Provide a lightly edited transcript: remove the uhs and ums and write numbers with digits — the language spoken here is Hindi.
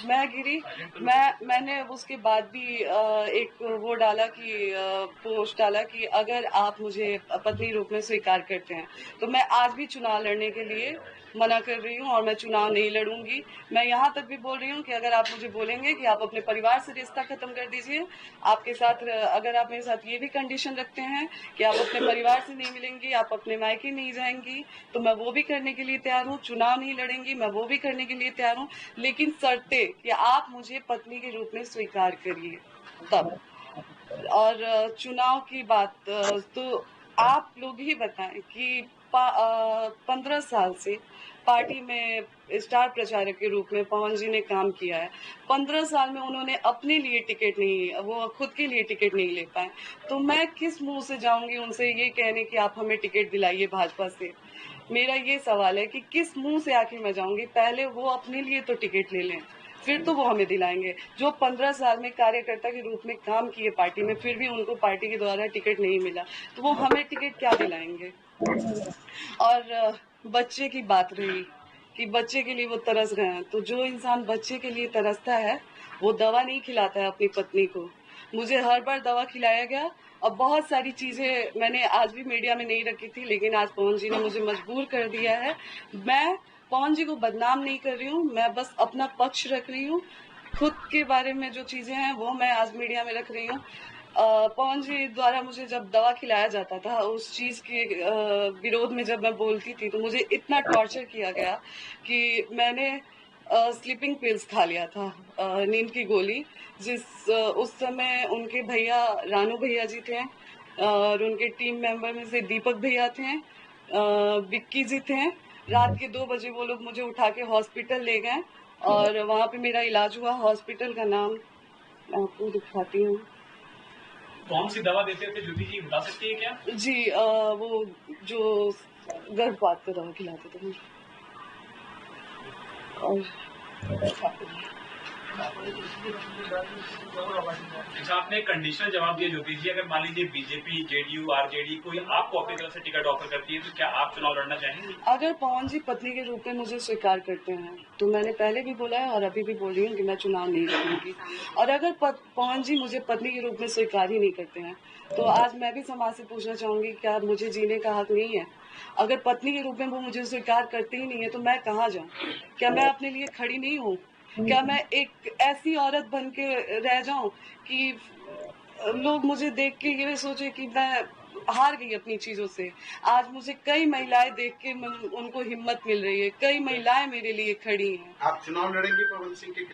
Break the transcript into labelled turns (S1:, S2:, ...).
S1: मैं गिरी। मैंने उसके बाद भी एक वो डाला कि पोस्ट डाला कि अगर आप मुझे पत्नी रूप में स्वीकार करते हैं तो मैं आज भी चुनाव लड़ने के लिए मना कर रही हूँ और मैं चुनाव नहीं लड़ूंगी। मैं यहाँ तक भी बोल रही हूँ कि अगर आप मुझे बोलेंगे कि आप अपने परिवार से रिश्ता खत्म कर दीजिए, आपके साथ अगर आप मेरे साथ ये भी कंडीशन रखते हैं कि आप अपने परिवार से नहीं मिलेंगी, आप अपने मायके नहीं जाएंगी, तो मैं वो भी करने के लिए तैयार हूँ। चुनाव नहीं लड़ेंगी, मैं वो भी करने के लिए तैयार हूँ, लेकिन शर्ते कि आप मुझे पत्नी के रूप में स्वीकार करिए तब। और चुनाव की बात तो आप लोग ही बताएं कि 15 साल से पार्टी में स्टार प्रचारक के रूप में पवन जी ने काम किया है। 15 साल में उन्होंने अपने लिए टिकट नहीं, वो खुद के लिए टिकट नहीं ले पाए, तो मैं किस मुंह से जाऊंगी उनसे ये कहने कि आप हमें टिकट दिलाइए भाजपा से। मेरा ये सवाल है कि किस मुंह से आके मैं जाऊंगी। पहले वो अपने लिए तो टिकट ले लें, फिर तो वो हमें दिलाएंगे। जो 15 साल में कार्यकर्ता के रूप में काम किए पार्टी में, फिर भी उनको पार्टी के द्वारा टिकट नहीं मिला, तो वो हमें टिकट क्या दिलाएंगे। और बच्चे की बात रही कि बच्चे के लिए वो तरस गए हैं, तो जो इंसान बच्चे के लिए तरसता है वो दवा नहीं खिलाता है अपनी पत्नी को। मुझे हर बार दवा खिलाया गया और बहुत सारी चीजें मैंने आज भी मीडिया में नहीं रखी थी, लेकिन आज पवन जी ने मुझे मजबूर कर दिया है। मैं पवन जी को बदनाम नहीं कर रही हूँ, मैं बस अपना पक्ष रख रही हूँ। खुद के बारे में जो चीजें हैं वो मैं आज मीडिया में रख रही हूँ। पवन जी द्वारा मुझे जब दवा खिलाया जाता था, उस चीज के विरोध में जब मैं बोलती थी, तो मुझे इतना टॉर्चर किया गया कि मैंने स्लीपिंग पिल्स खा लिया था, नींद की गोली। उस समय उनके भैया रानू भैया जी थे, और उनके टीम मेंबर में से दीपक भैया थे, विक्की जी थे। रात के 2 बजे वो लोग मुझे उठा के हॉस्पिटल ले गए और वहाँ पे मेरा इलाज हुआ। हॉस्पिटल का नाम मैं आपको दिखाती हूँ।
S2: कौन सी दवा देते थे ज्योति जी, बता सकती है क्या?
S1: जी, वो जो गर्भपात का दवा खिलाते थे मुझे। और
S2: अच्छा, आपने एक कंडीशनल जवाब दिया ज्योति जी, अगर मान लीजिए बीजेपी, जेडीयू, आरजेडी कोई आपको अपनी तरफ से टिकट ऑफर करती है तो क्या आप चुनाव लड़ना चाहेंगे?
S1: अगर पवन जी पत्नी के रूप में मुझे स्वीकार करते हैं तो मैंने पहले भी बोला है और अभी भी बोल रही हूँ कि मैं चुनाव नहीं लड़ूंगी। और अगर पवन जी मुझे पत्नी के रूप में स्वीकार ही नहीं करते हैं तो आज मैं भी समाज से पूछना चाहूंगी, क्या मुझे जीने का हक नहीं है? अगर पत्नी के रूप में वो मुझे स्वीकार करते ही नहीं है तो मैं कहाँ जाऊँ? क्या मैं अपने लिए खड़ी नहीं हूँ? क्या मैं एक ऐसी औरत बन के रह जाऊं कि लोग मुझे देख के ये सोचे कि मैं हार गई अपनी चीजों से? आज मुझे कई महिलाएं देख के उनको हिम्मत मिल रही है, कई महिलाएं मेरे लिए खड़ी हैं।
S3: आप चुनाव लड़ेंगे पवन सिंह के